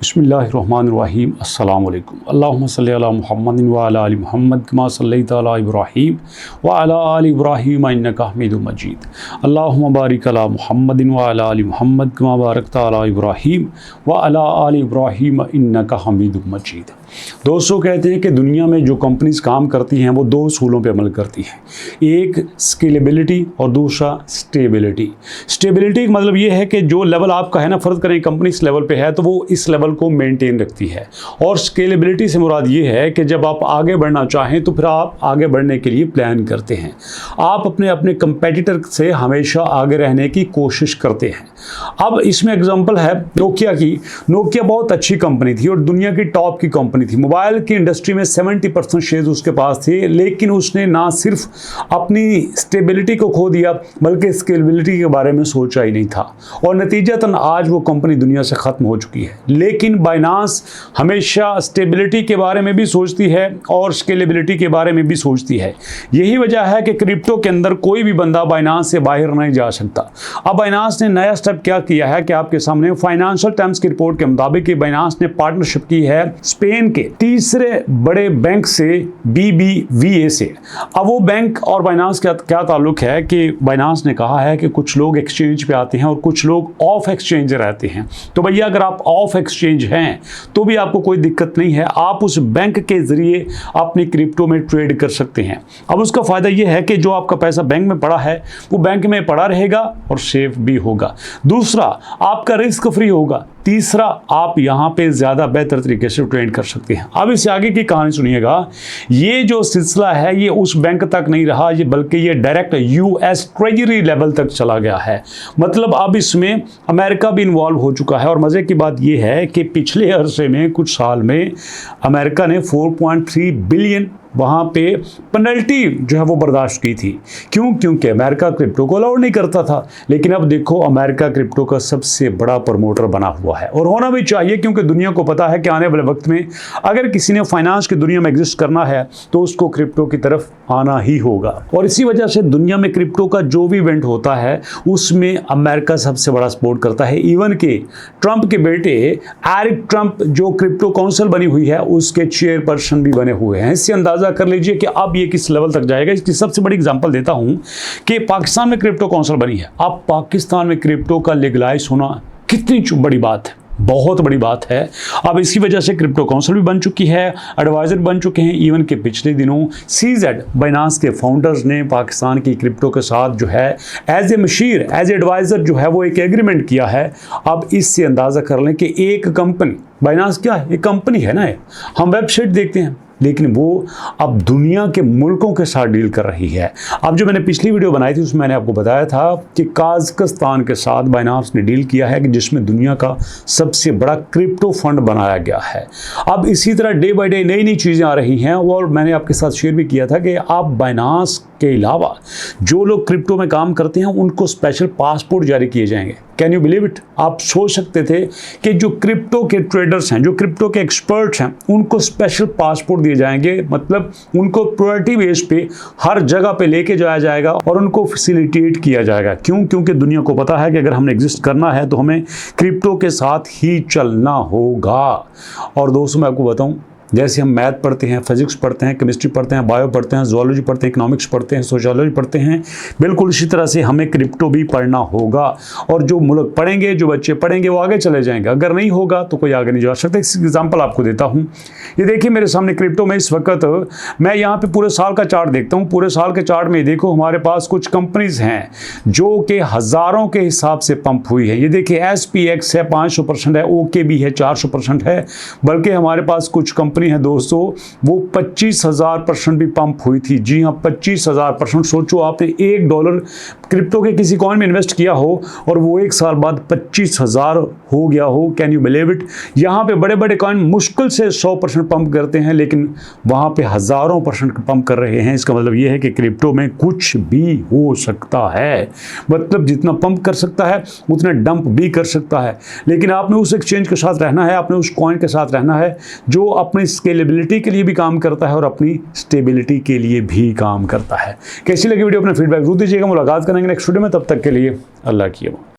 बिस्मिल्लाहिर्रहमानिर्रहीम अस्सलामु अलैकुम अल्लाहुम्मा सल्लि अला मुहम्मदिन व अला आलि मुहम्मद कमा सल्लैता अला इब्राहीम व अला आलि इब्राहीम इन्नका हमीदुम मजीद अल्लाहुम्मा बारिक अला मुहम्मदिन व अला आलि मुहम्मद कमा बारकता अला इब्राहीम व अला आलि इब्राहीम इन्नका हमीदुम मजीद। दोस्तों, कहते हैं कि दुनिया में जो कंपनीज काम करती हैं वो दो उसूलों पे अमल करती हैं, एक स्केलेबिलिटी और दूसरा स्टेबिलिटी। स्टेबिलिटी का मतलब ये है कि जो लेवल आपका है ना, फ़र्ज़ करें कंपनी इस लेवल पे है तो वो इस लेवल को मेंटेन रखती है, और स्केलेबिलिटी से मुराद ये है कि जब आप आगे बढ़ना चाहें तो फिर आप आगे बढ़ने के लिए प्लान करते हैं, आप अपने कंपेटिटर से हमेशा आगे रहने की कोशिश करते हैं। अब इसमें एग्जांपल है नोकिया की। नोकिया बहुत अच्छी कंपनी थी और दुनिया की टॉप की कंपनी थी। मोबाइल की इंडस्ट्री में 70% शेयर उसके पास थे, लेकिन उसने ना सिर्फ अपनी स्टेबिलिटी को खो दिया बल्कि स्केलेबिलिटी के बारे में सोचा ही नहीं था, और नतीजतन आज वो कंपनी दुनिया से ख़त्म हो चुकी है। लेकिन बाइनांस हमेशा स्टेबिलिटी के बारे में भी सोचती है और स्केलेबिलिटी के बारे में भी सोचती है। यही वजह है कि क्रिप्टो के अंदर कोई भी बंदा बाइनांस से बाहर नहीं जा सकता। अब बाइनांस ने नया स्टेप क्या किया है कि आपके सामने फाइनेंशियल टाइम्स की रिपोर्ट के मुताबिक बाइनांस ने पार्टनरशिप की है स्पेन के तीसरे बड़े बैंक से, BBVA से। अब वो बैंक और बाइनांस का क्या ताल्लुक है कि बाइनांस ने कहा है कि कुछ लोग एक्सचेंज पे आते हैं और कुछ लोग ऑफ एक्सचेंज रहते हैं। तो भैया, अगर आप ऑफ एक्सचेंज हैं तो भी आपको कोई दिक्कत नहीं है, आप उस बैंक के ज़रिए अपनी क्रिप्टो में ट्रेड कर सकते हैं। अब उसका फ़ायदा ये है कि जो आपका पैसा बैंक में पड़ा है वो बैंक में पड़ा रहेगा और सेफ भी होगा। दूसरा, आपका रिस्क फ्री होगा। तीसरा, आप यहाँ पे ज़्यादा बेहतर तरीके से ट्रेड कर सकते हैं। अब इससे आगे की कहानी सुनिएगा। ये जो सिलसिला है ये उस बैंक तक नहीं रहा, ये बल्कि ये डायरेक्ट US ट्रेजरी लेवल तक चला गया है। मतलब अब इसमें अमेरिका भी इन्वॉल्व हो चुका है। और मज़े की बात ये है कि पिछले अरसे में कुछ साल में अमेरिका ने 4.3 बिलियन वहाँ पे पेनल्टी जो है वो बर्दाश्त की थी। क्यों? क्योंकि अमेरिका क्रिप्टो को अलाउड नहीं करता था। लेकिन अब देखो, अमेरिका क्रिप्टो का सबसे बड़ा प्रमोटर बना हुआ है, और होना भी चाहिए, क्योंकि दुनिया को पता है कि आने वाले वक्त में अगर किसी ने फाइनेंस की दुनिया में एग्जिस्ट करना है तो उसको क्रिप्टो की तरफ आना ही होगा। और इसी वजह से दुनिया में क्रिप्टो का जो भी इवेंट होता है उसमें अमेरिका सबसे बड़ा सपोर्ट करता है। इवन के ट्रंप के बेटे एरिक ट्रंप, जो क्रिप्टो काउंसिल बनी हुई है, उसके चेयरपर्सन भी बने हुए हैं। इससे अंदाजा कर लीजिए कि अब ये किस लेवल तक जाएगा। इसकी सबसे बड़ी एग्जांपल देता हूं कि पाकिस्तान में क्रिप्टो काउंसिल बनी है। अब पाकिस्तान में क्रिप्टो का लीगलाइज होना कितनी बड़ी बात है, बहुत बड़ी बात है। अब इसकी वजह से क्रिप्टो काउंसिल भी बन चुकी है, एडवाइजर बन चुके हैं। इवन के पिछले दिनों CZ बाइनांस के फाउंडर्स ने पाकिस्तान की क्रिप्टो के साथ जो है एज ए मशीर, एज ए एडवाइजर जो है वो एक एग्रीमेंट किया है। अब इससे अंदाज़ा कर लें कि एक कंपनी, बाइनांस क्या है, एक कंपनी है ना, हम वेबसाइट देखते हैं, लेकिन वो अब दुनिया के मुल्कों के साथ डील कर रही है। अब जो मैंने पिछली वीडियो बनाई थी उसमें मैंने आपको बताया था कि काज़ाकिस्तान के साथ बाइनांस ने डील किया है कि जिसमें दुनिया का सबसे बड़ा क्रिप्टो फंड बनाया गया है। अब इसी तरह डे बाय डे नई नई चीज़ें आ रही हैं, और मैंने आपके साथ शेयर भी किया था कि आप बाइनांस के अलावा जो लोग क्रिप्टो में काम करते हैं उनको स्पेशल पासपोर्ट जारी किए जाएंगे। Can you believe it? आप सोच सकते थे कि जो क्रिप्टो के ट्रेडर्स हैं, जो क्रिप्टो के एक्सपर्ट्स हैं, उनको स्पेशल पासपोर्ट दिए जाएंगे। मतलब उनको प्रायोरिटी बेस पे हर जगह पे लेके जाया जाएगा और उनको फैसिलिटेट किया जाएगा। क्यों? क्योंकि दुनिया को पता है कि अगर हमने एग्जिस्ट करना है तो हमें क्रिप्टो के साथ ही चलना होगा। और दोस्तों, मैं आपको बताऊं, जैसे हम मैथ पढ़ते हैं, फिजिक्स पढ़ते हैं, केमिस्ट्री पढ़ते हैं, बायो पढ़ते हैं, जूलॉजी पढ़ते हैं, इकोनॉमिक्स पढ़ते हैं, सोशियोलॉजी पढ़ते हैं, बिल्कुल इसी तरह से हमें क्रिप्टो भी पढ़ना होगा। और जो मुल्क पढ़ेंगे, जो बच्चे पढ़ेंगे, वो आगे चले जाएंगे। अगर नहीं होगा तो कोई आगे नहीं जा सकता। इस एग्जाम्पल आपको देता हूँ। ये देखिए मेरे सामने क्रिप्टो में इस वक्त मैं यहाँ पे पूरे साल का चार्ट देखता हूँ। पूरे साल के चार्ट में देखो हमारे पास कुछ कंपनीज हैं जो कि हज़ारों के हिसाब से पंप हुई है। ये देखिए SPX है 500% है, OKB है 400% है, बल्कि हमारे पास कुछ कंपनी है दोस्तों वो 25,000% भी पंप हुई थी। जी हाँ, 25,000%। सोचो, आपने $1 क्रिप्टो के किसी कॉइन में इन्वेस्ट किया हो और वो एक साल बाद 25,000 हो गया हो। Can you believe it? यहाँ पे बड़े बड़े कॉइन मुश्किल से 100% पंप करते हैं, लेकिन वहाँ पे हज़ारों % पंप कर रहे हैं। इसका मतलब ये है कि क्रिप्टो में कुछ भी हो सकता है। मतलब जितना पंप कर सकता है उतना डंप भी कर सकता है। लेकिन आपने उस एक्सचेंज के साथ रहना है, आपने उस कॉइन के साथ रहना है जो अपनी स्केलेबिलिटी के लिए भी काम करता है और अपनी स्टेबिलिटी के लिए भी काम करता है। कैसी लगी वीडियो? अपना फीडबैक जरूर दीजिएगा। मुलाकात करेंगे नेक्स्ट वीडियो में, तब तक के लिए अल्लाह की अमान।